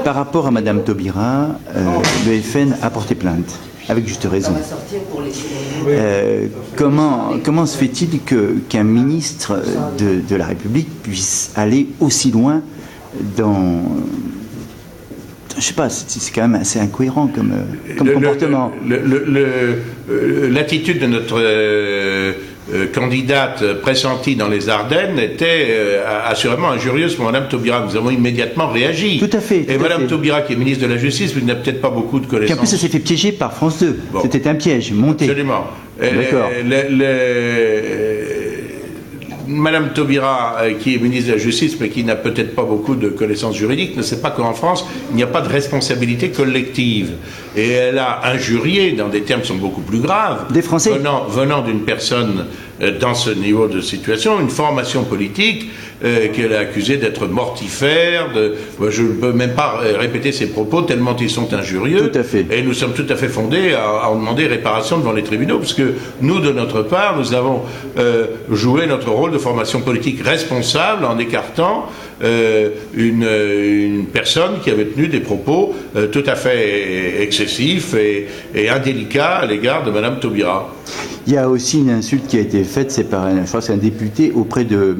par rapport à Madame Taubira, le FN a porté plainte, avec juste raison. Comment se fait-il qu'un ministre de la République puisse aller aussi loin dans... Je sais pas, c'est quand même assez incohérent comme comportement. L'attitude de notre candidate pressentie dans les Ardennes était assurément injurieuse pour Mme Taubira. Nous avons immédiatement réagi. Tout à fait. Et Mme Taubira, qui est ministre de la Justice, n'a peut-être pas beaucoup de connaissances. Puis en plus, ça s'est fait piéger par France 2. Bon. C'était un piège monté. Absolument. D'accord. Madame Taubira, qui est ministre de la Justice, mais qui n'a peut-être pas beaucoup de connaissances juridiques, ne sait pas qu'en France, il n'y a pas de responsabilité collective. Et elle a injurié, dans des termes qui sont beaucoup plus graves, des Français venant d'une personne dans ce niveau de situation, une formation politique qu'elle a accusée d'être mortifère. Je ne peux même pas répéter ses propos tellement ils sont injurieux. Tout à fait. Et nous sommes tout à fait fondés à en demander réparation devant les tribunaux, parce que nous, de notre part, nous avons joué notre rôle de formation politique responsable en écartant une personne qui avait tenu des propos tout à fait excessifs et indélicats à l'égard de Mme Taubira. Il y a aussi une insulte qui a été faite, je crois que c'est un député, auprès de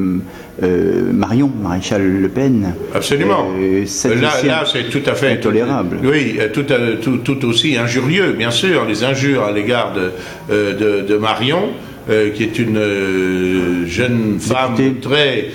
Marion, Maréchal Le Pen. Absolument. Là, c'est tout à fait intolérable. Oui, tout aussi injurieux, bien sûr, les injures à l'égard de Marion, qui est une jeune femme très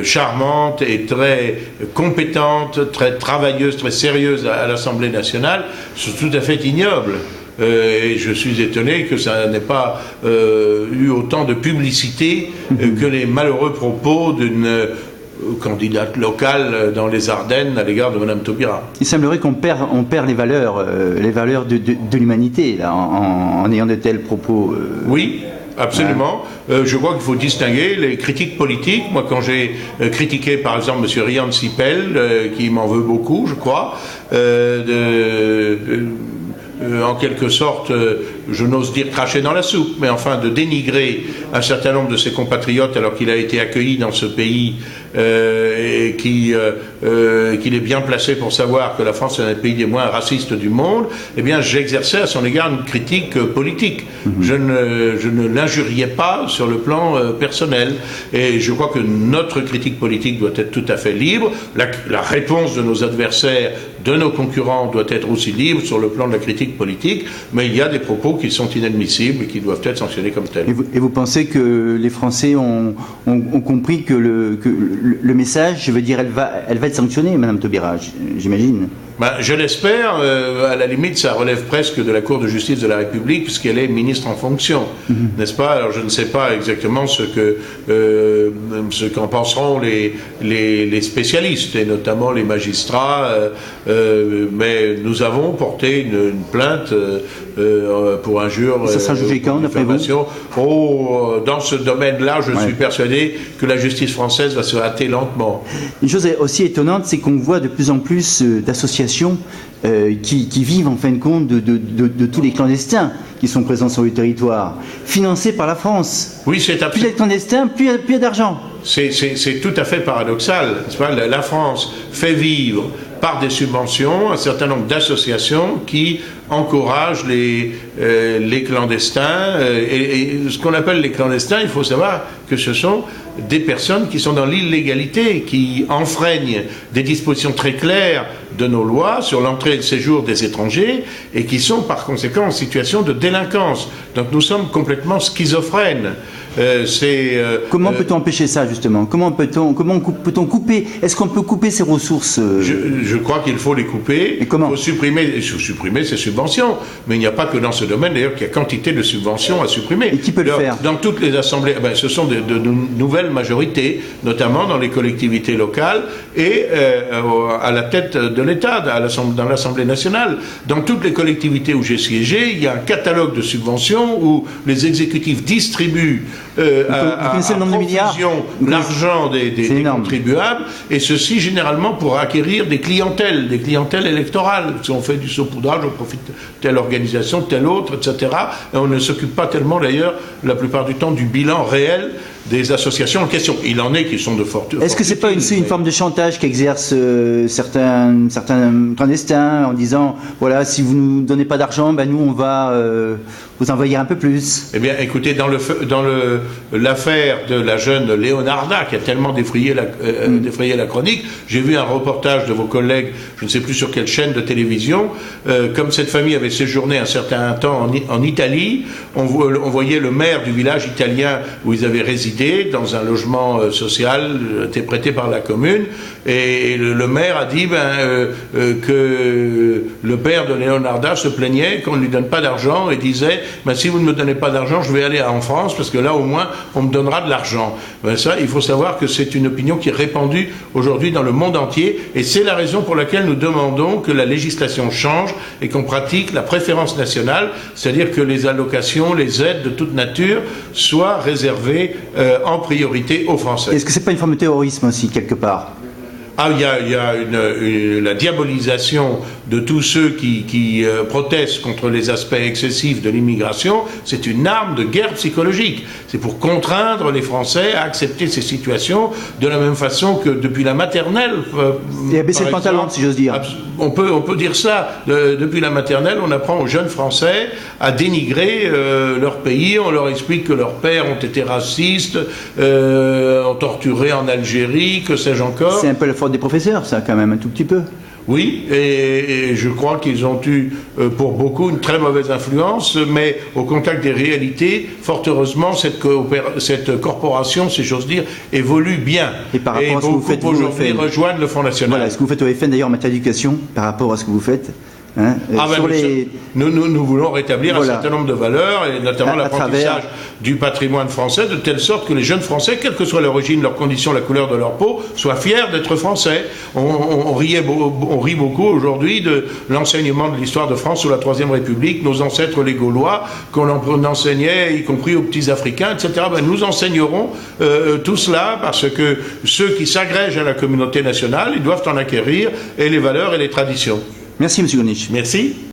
charmante et très compétente, très travailleuse, très sérieuse à l'Assemblée nationale, c'est tout à fait ignoble. Et je suis étonné que ça n'ait pas eu autant de publicité que les malheureux propos d'une candidate locale dans les Ardennes à l'égard de Mme Taubira. Il semblerait qu'on perd les valeurs de l'humanité là, en ayant de tels propos. Oui. Absolument. Je crois qu'il faut distinguer les critiques politiques. Moi, quand j'ai critiqué, par exemple, M. Rian Sipel, qui m'en veut beaucoup, je crois, en quelque sorte, je n'ose dire cracher dans la soupe, mais enfin de dénigrer un certain nombre de ses compatriotes alors qu'il a été accueilli dans ce pays et qu'il est bien placé pour savoir que la France est un des pays les moins racistes du monde, eh bien j'exerçais à son égard une critique politique. Je ne l'injuriais pas sur le plan personnel. Et je crois que notre critique politique doit être tout à fait libre. La réponse de nos adversaires, de nos concurrents doit être aussi libre sur le plan de la critique politique, mais il y a des propos qui sont inadmissibles et qui doivent être sanctionnés comme tels. Et vous pensez que les Français ont compris que le message, je veux dire, elle va être sanctionnée, Mme Taubira, j'imagine? Je l'espère. À la limite, ça relève presque de la Cour de justice de la République, puisqu'elle est ministre en fonction, n'est-ce pas? Alors je ne sais pas exactement ce qu'en penseront les spécialistes, et notamment les magistrats, mais nous avons porté une plainte pour injure. Ça sera jugé quand, d'après vous? Dans ce domaine-là, je suis persuadé que la justice française va se hâter lentement. Une chose aussi étonnante, c'est qu'on voit de plus en plus d'associations qui vivent en fin de compte de tous les clandestins qui sont présents sur le territoire, financés par la France. Oui, c'est absolument. Plus il y a de clandestins, plus il y a d'argent. C'est tout à fait paradoxal. La France fait vivre par des subventions un certain nombre d'associations qui encouragent les clandestins. Et ce qu'on appelle les clandestins, il faut savoir que ce sont des personnes qui sont dans l'illégalité, qui enfreignent des dispositions très claires de nos lois sur l'entrée et le séjour des étrangers et qui sont par conséquent en situation de délinquance. Donc nous sommes complètement schizophrènes. Comment peut-on empêcher ça, justement? Comment peut-on couper? Est-ce qu'on peut couper ces ressources? Je crois qu'il faut les couper. Et comment? Il faut supprimer ces subventions. Mais il n'y a pas que dans ce domaine, d'ailleurs, qu'il y a quantité de subventions à supprimer. Et qui peut le faire? Dans toutes les assemblées, ce sont de nouvelles majorités, notamment dans les collectivités locales et à la tête de l'État, dans l'Assemblée nationale. Dans toutes les collectivités où j'ai siégé, il y a un catalogue de subventions où les exécutifs distribuent à profusion l'argent des contribuables, et ceci généralement pour acquérir des clientèles électorales. Si on fait du saupoudrage, on profite de telle organisation, telle autre, etc. Et on ne s'occupe pas tellement d'ailleurs, la plupart du temps, du bilan réel des associations en question. Il en est qui sont de forte. Est-ce que c'est pas une forme de chantage qu'exercent certains clandestins en disant voilà, si vous nous donnez pas d'argent, ben nous on va vous envoyer un peu plus? Eh bien, écoutez, dans l'affaire de la jeune Leonarda qui a tellement défrayé la chronique, j'ai vu un reportage de vos collègues, je ne sais plus sur quelle chaîne de télévision, comme cette famille avait séjourné un certain temps en Italie, on voyait le maire du village italien où ils avaient résidé, dans un logement social été prêté par la commune, et le maire a dit que le père de Leonarda se plaignait qu'on ne lui donne pas d'argent et disait si vous ne me donnez pas d'argent, je vais aller en France parce que là au moins on me donnera de l'argent. Ça, il faut savoir que c'est une opinion qui est répandue aujourd'hui dans le monde entier, et c'est la raison pour laquelle nous demandons que la législation change et qu'on pratique la préférence nationale, c'est-à-dire que les allocations, les aides de toute nature soient réservées en priorité aux Français. Est-ce que c'est pas une forme de terrorisme aussi quelque part? Il y a la diabolisation de tous ceux qui protestent contre les aspects excessifs de l'immigration. C'est une arme de guerre psychologique. C'est pour contraindre les Français à accepter ces situations de la même façon que depuis la maternelle. Et à baisser le pantalon, si j'ose dire. On peut dire ça. Depuis la maternelle, on apprend aux jeunes Français à dénigrer leur pays. On leur explique que leurs pères ont été racistes, ont torturé en Algérie, que sais-je encore. C'est un peu la faute des professeurs, ça, quand même, un tout petit peu. Oui, et je crois qu'ils ont eu, pour beaucoup, une très mauvaise influence, mais au contact des réalités, fort heureusement, cette corporation, si j'ose dire, évolue bien. Et par rapport à ce que vous faites aujourd'hui rejoignent le Front National. Voilà, ce que vous faites au FN, d'ailleurs, en matière d'éducation, par rapport à ce que vous faites. Hein, nous voulons rétablir un certain nombre de valeurs, et notamment l'apprentissage du patrimoine français, de telle sorte que les jeunes Français, quelle que soit l'origine, leur condition, la couleur de leur peau, soient fiers d'être Français. On rit beaucoup aujourd'hui de l'enseignement de l'histoire de France sous la Troisième République, nos ancêtres les Gaulois, qu'on enseignait, y compris aux petits Africains, etc. Nous enseignerons tout cela, parce que ceux qui s'agrègent à la communauté nationale, ils doivent en acquérir, et les valeurs et les traditions. Merci, M. Gournisch. Merci.